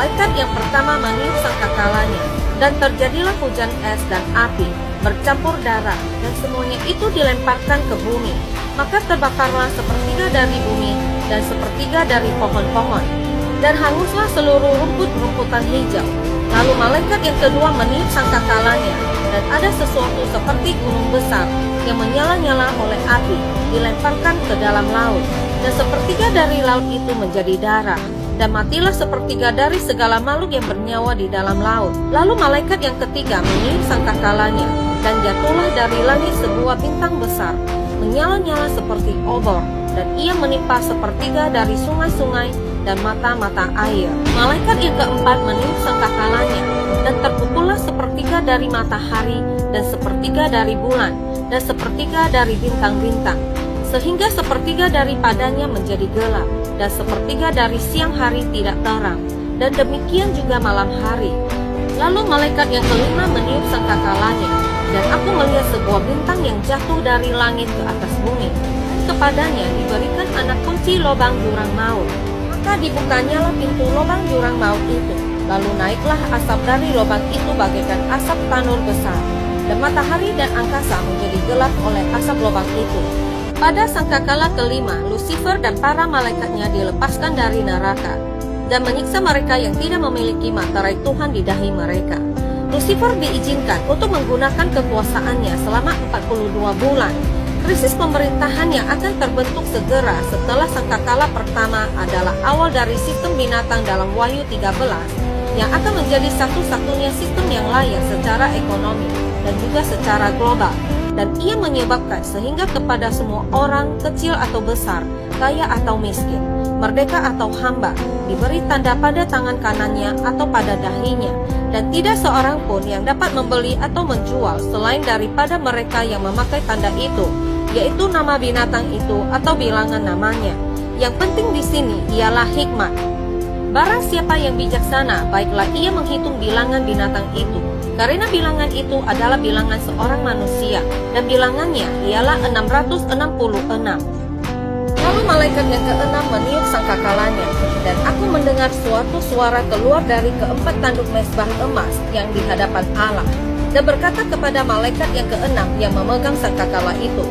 malaikat yang pertama meniup sangkakalanya, dan terjadilah hujan es dan api, bercampur darah, dan semuanya itu dilemparkan ke bumi. Maka terbakarlah sepertiga dari bumi, dan sepertiga dari pohon-pohon, dan hanguslah seluruh rumput-rumputan hijau. Lalu malaikat yang kedua meniup sangkakalanya, dan ada sesuatu seperti gunung besar, yang menyala-nyala oleh api, dilemparkan ke dalam laut, dan sepertiga dari laut itu menjadi darah. Dan matilah sepertiga dari segala makhluk yang bernyawa di dalam laut. Lalu malaikat yang ketiga meniup sangkakalanya, dan jatuhlah dari langit sebuah bintang besar, menyala-nyala seperti obor, dan ia menimpa sepertiga dari sungai-sungai dan mata-mata air. Malaikat yang keempat meniup sangkakalanya, dan terpukullah sepertiga dari matahari, dan sepertiga dari bulan, dan sepertiga dari bintang-bintang, sehingga sepertiga daripadanya menjadi gelap, dan sepertiga dari siang hari tidak terang, dan demikian juga malam hari. Lalu malaikat yang kelima meniup sangkakalanya, dan aku melihat sebuah bintang yang jatuh dari langit ke atas bumi. Kepadanya diberikan anak kunci lubang jurang maut. Maka dibukanyalah pintu lubang jurang maut itu. Lalu naiklah asap dari lubang itu bagaikan asap tanur besar, dan matahari dan angkasa menjadi gelap oleh asap lubang itu. Pada sangkakala kelima, Lucifer dan para malaikatnya dilepaskan dari neraka, dan menyiksa mereka yang tidak memiliki materai Tuhan di dahi mereka. Lucifer diizinkan untuk menggunakan kekuasaannya selama 42 bulan. Krisis pemerintahan yang akan terbentuk segera setelah sangkakala pertama adalah awal dari sistem binatang dalam Wahyu 13, yang akan menjadi satu-satunya sistem yang layak secara ekonomi dan juga secara global. Dan ia menyebabkan sehingga kepada semua orang, kecil atau besar, kaya atau miskin, merdeka atau hamba, diberi tanda pada tangan kanannya atau pada dahinya, dan tidak seorang pun yang dapat membeli atau menjual selain daripada mereka yang memakai tanda itu, yaitu nama binatang itu atau bilangan namanya. Yang penting di sini ialah hikmat. Barang siapa yang bijaksana, baiklah ia menghitung bilangan binatang itu, karena bilangan itu adalah bilangan seorang manusia, dan bilangannya ialah 666. Lalu malaikat yang keenam meniup sangkakalanya, dan aku mendengar suatu suara keluar dari keempat tanduk mezbah emas yang di hadapan Allah, dan berkata kepada malaikat yang keenam yang memegang sangkakala itu,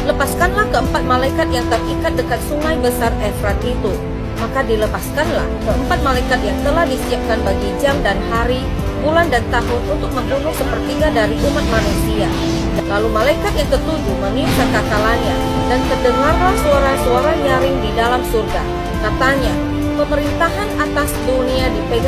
lepaskanlah keempat malaikat yang terikat dekat sungai besar Efrat itu. Maka dilepaskanlah keempat malaikat yang telah disiapkan bagi jam dan hari, bulan dan tahun untuk membunuh sepertiga dari umat manusia. Lalu malaikat yang ketujuh meniup sangkakalanya, dan terdengarlah suara-suara nyaring di dalam surga. Katanya, pemerintahan atas dunia dipegang